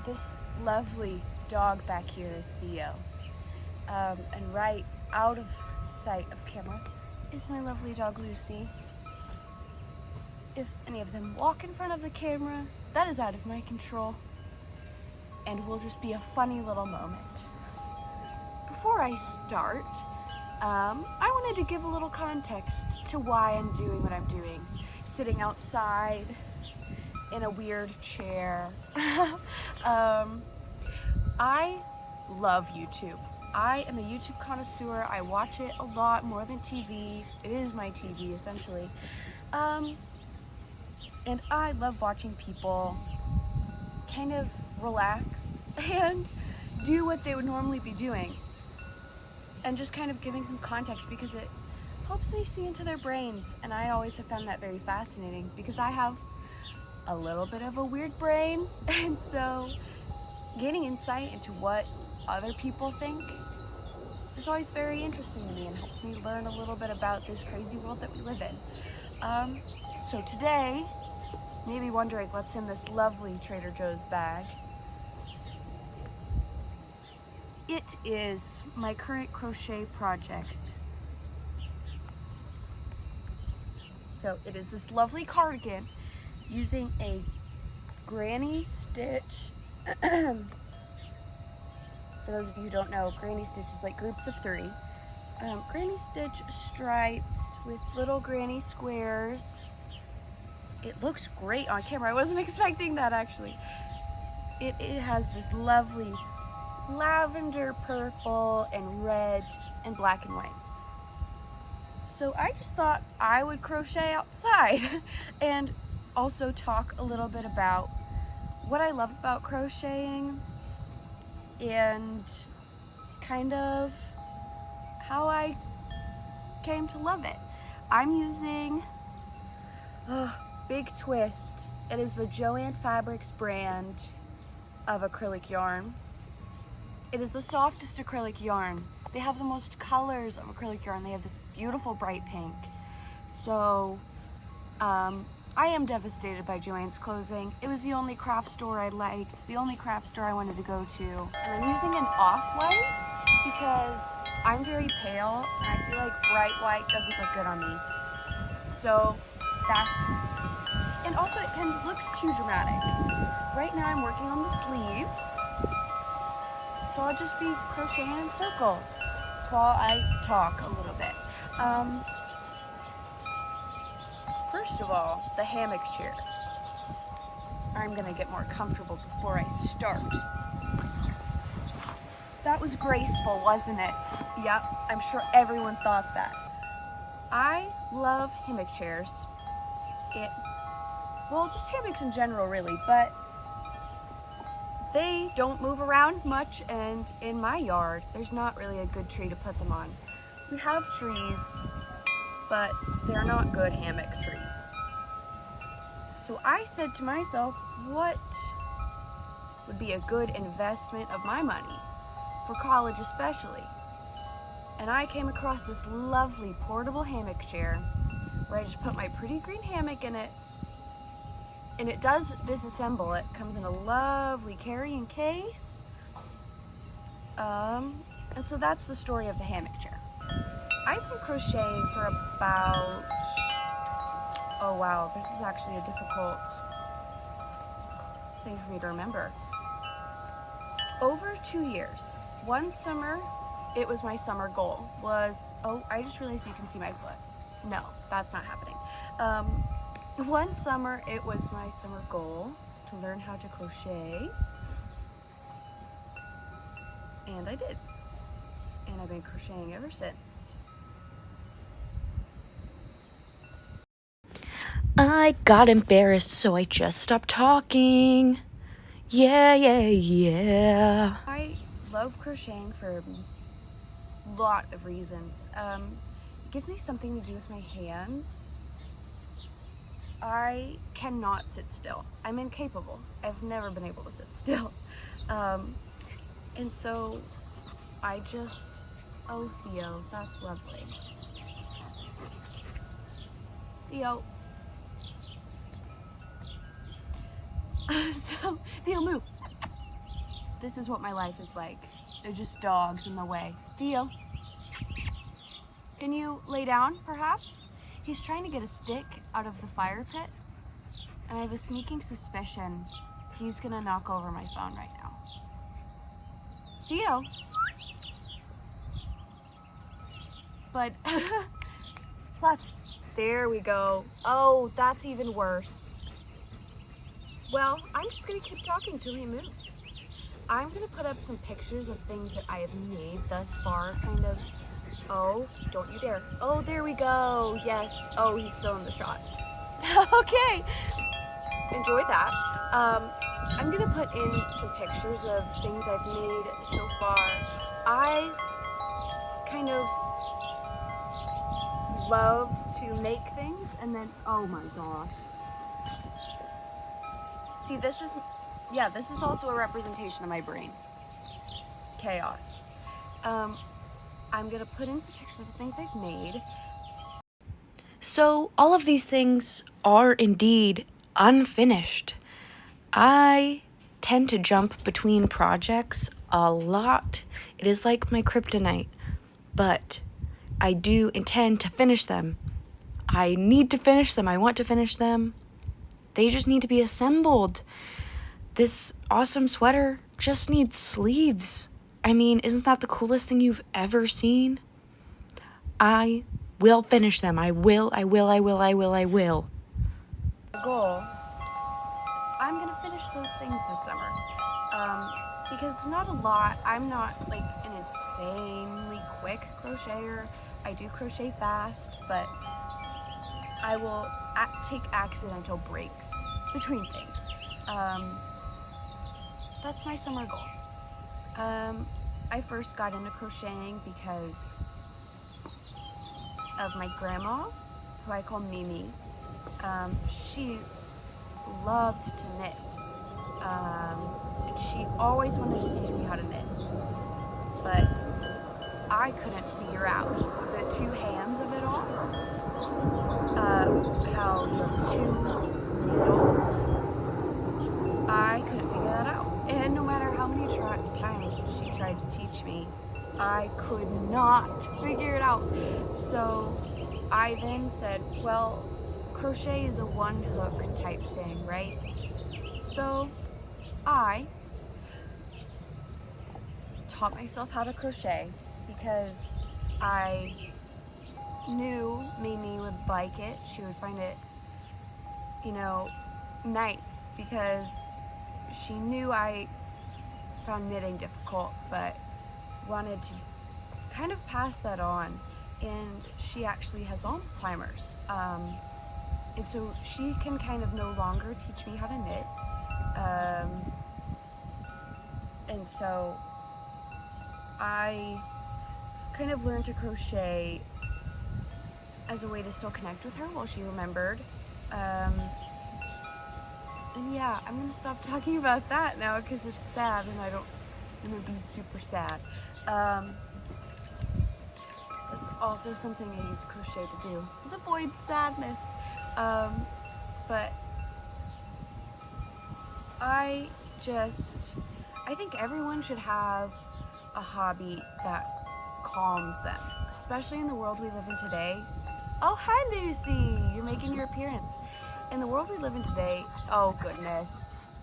This lovely dog back here is Theo. And right out of sight of camera is my lovely dog Lucy. If any of them walk in front of the camera, that is out of my control and will just be a funny little moment. Before I start, I wanted to give a little context to why I'm doing what I'm doing. Sitting outside in a weird chair. I love YouTube. I am a YouTube connoisseur. I watch it a lot, more than TV. It is my TV, essentially. And I love watching people kind of relax and do what they would normally be doing. And just kind of giving some context because it helps me see into their brains. And I always have found that very fascinating because I have a little bit of a weird brain. And so gaining insight into what other people think is always very interesting to me and helps me learn a little bit about this crazy world that we live in. So today, you may be wondering what's in this lovely Trader Joe's bag. It is my current crochet project. So it is this lovely cardigan using a granny stitch. For those of you who don't know, granny stitch is like groups of 3. Granny stitch stripes with little granny squares. It looks great on camera. I wasn't expecting that actually. It has this lovely lavender, purple, and red, and black and white. So I just thought I would crochet outside and also talk a little bit about what I love about crocheting and kind of how I came to love it. I'm using Big Twist. It is the Joann Fabrics brand of acrylic yarn. It is the softest acrylic yarn. They have the most colors of acrylic yarn. They have this beautiful bright pink. So I am devastated by Joann's closing. It was the only craft store I liked, the only craft store I wanted to go to. And I'm using an off-white because I'm very pale and I feel like bright white doesn't look good on me. So and also it can look too dramatic. Right now I'm working on the sleeve. So I'll just be crocheting in circles while I talk a little bit. First of all, the hammock chair. I'm gonna get more comfortable before I start. That was graceful, wasn't it? Yep, I'm sure everyone thought that. I love hammock chairs. Well, just hammocks in general really, but they don't move around much, and in my yard, there's not really a good tree to put them on. We have trees, but they're not good hammock trees. So I said to myself, what would be a good investment of my money, for college especially? And I came across this lovely portable hammock chair where I just put my pretty green hammock in it, and it does disassemble. It comes in a lovely carrying case. And so that's the story of the hammock chair. I've been crocheting for about, oh wow, this is actually a difficult thing for me to remember. Over 2 years. One summer, it was my summer goal, I just realized you can see my foot. No, that's not happening. One summer, it was my summer goal to learn how to crochet, and I did. And I've been crocheting ever since. I got embarrassed, so I just stopped talking. Yeah. I love crocheting for a lot of reasons. It gives me something to do with my hands. I cannot sit still. I'm incapable. I've never been able to sit still. And so I just, oh Theo, that's lovely. Theo. So, Theo, move. this is what my life is like. They're just dogs in the way. Theo, can you lay down, perhaps? He's trying to get a stick out of the fire pit, and I have a sneaking suspicion he's gonna knock over my phone right now. Theo? But, Plutz, there we go. Oh, that's even worse. Well, I'm just gonna keep talking till he moves. I'm gonna put up some pictures of things that I have made thus far, kind of. Oh, don't you dare. Oh, there we go. Yes. Oh, he's still in the shot. Okay. Enjoy that. I'm gonna put in some pictures of things I've made so far. I kind of love to make things and then, oh my gosh. See, this is also a representation of my brain. Chaos. I'm gonna put in some pictures of things I've made. So all of these things are indeed unfinished. I tend to jump between projects a lot. It is like my kryptonite, but I do intend to finish them. I need to finish them. I want to finish them. They just need to be assembled. This awesome sweater just needs sleeves. I mean, isn't that the coolest thing you've ever seen? I will finish them. I will. The goal is I'm gonna finish those things this summer. Because it's not a lot. I'm not like an insanely quick crocheter. I do crochet fast, but I will take accidental breaks between things. That's my summer goal. I first got into crocheting because of my grandma, who I call Mimi. She loved to knit. And she always wanted to teach me how to knit. But I couldn't figure out the two hands of it all. How you have two needles. I couldn't figure that out. And no matter how many times she tried to teach me, I could not figure it out. So I then said, well, crochet is a one hook type thing, right? So I taught myself how to crochet because I knew Mimi would like it. She would find it, nice, because she knew I found knitting difficult, but wanted to kind of pass that on. And she actually has Alzheimer's. And so she can kind of no longer teach me how to knit. And so I kind of learned to crochet as a way to still connect with her while she remembered. And yeah, I'm gonna stop talking about that now because it's sad and I'm gonna be super sad. That's also something I use crochet to do, is avoid sadness. But I think everyone should have a hobby that calms them, especially in the world we live in today. Oh, hi Lucy, you're making your appearance. In the world we live in today, oh goodness.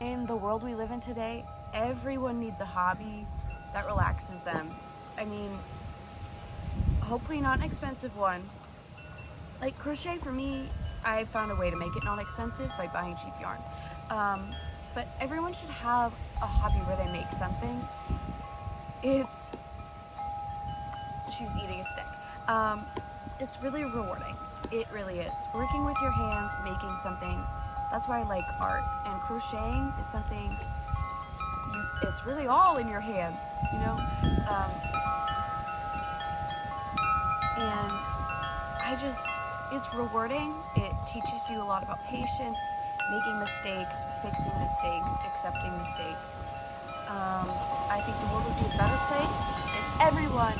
In the world we live in today, everyone needs a hobby that relaxes them. I mean, hopefully not an expensive one. Like crochet for me, I found a way to make it not expensive by buying cheap yarn. But everyone should have a hobby where they make something. She's eating a stick. It's really rewarding. It really is. Working with your hands, making something, that's why I like art. And crocheting is something, it's really all in your hands, And it's rewarding. It teaches you a lot about patience, making mistakes, fixing mistakes, accepting mistakes. I think the world would be a better place if everyone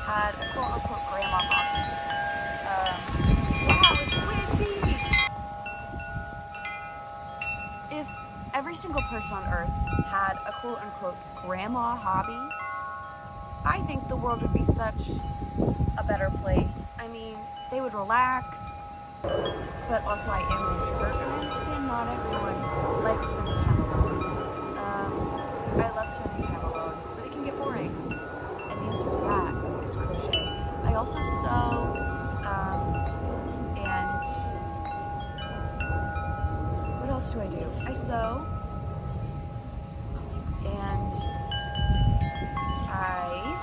had a quote-unquote grandma hobby. Wow, it's windy! If every every single person on earth had a quote-unquote grandma hobby, I think the world would be such a better place. I mean, they would relax, but also I am an introvert, and I understand not everyone likes spending time alone. I love spending time alone, but it can get boring, and the answer to that is crochet. I also sew, and what else do I do? I sew, and I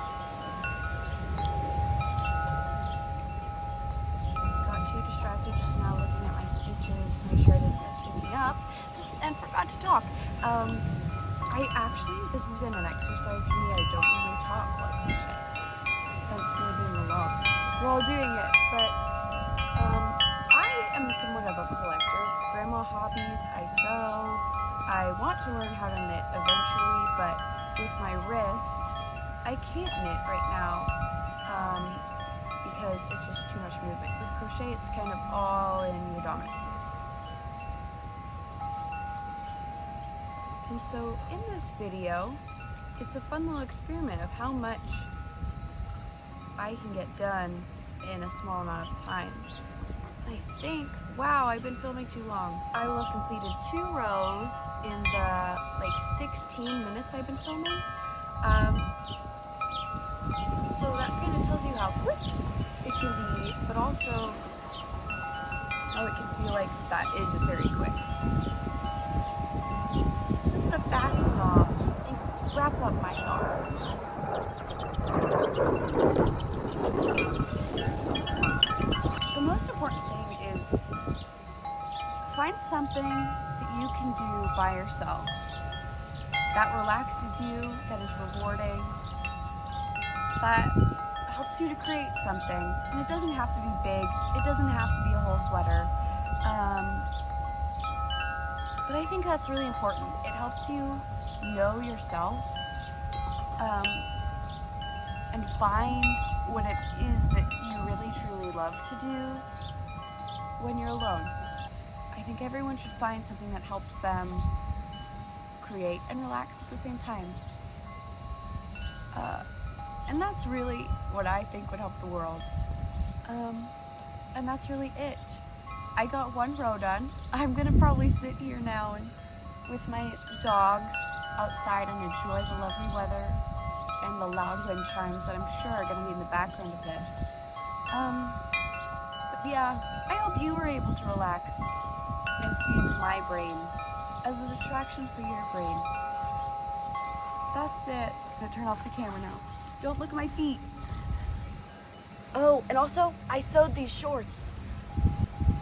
got too distracted just now looking at my stitches to make sure I didn't mess anything up, and forgot to talk. This has been an exercise for me. I don't really talk like crochet. Hence me being alone. We're all doing it, but I am somewhat of a collector. Grandma hobbies, I sew. I want to learn how to knit eventually, but with my wrist, I can't knit right now because it's just too much movement. With crochet, it's kind of all in your dominant. And so in this video, it's a fun little experiment of how much I can get done in a small amount of time. I think, wow, I've been filming too long. I will have completed 2 rows in the 16 minutes I've been filming. So that kind of tells you how quick it can be, but also how it can feel like that is very quick. I'm gonna fasten off and wrap up my thoughts. The most important thing is find something that you can do by yourself that relaxes you, that is rewarding, that helps you to create something. And it doesn't have to be big, it doesn't have to be a whole sweater. But I think that's really important. It helps you know yourself and find what it is that you really truly love to do when you're alone. I think everyone should find something that helps them create and relax at the same time. And that's really what I think would help the world. And that's really it. I got 1 row done. I'm gonna probably sit here now and with my dogs outside and enjoy the lovely weather and the loud wind chimes that I'm sure are gonna be in the background of this. But yeah, I hope you were able to relax and see into my brain as a distraction for your brain. That's it. I'm gonna turn off the camera now. Don't look at my feet. Oh, and also, I sewed these shorts.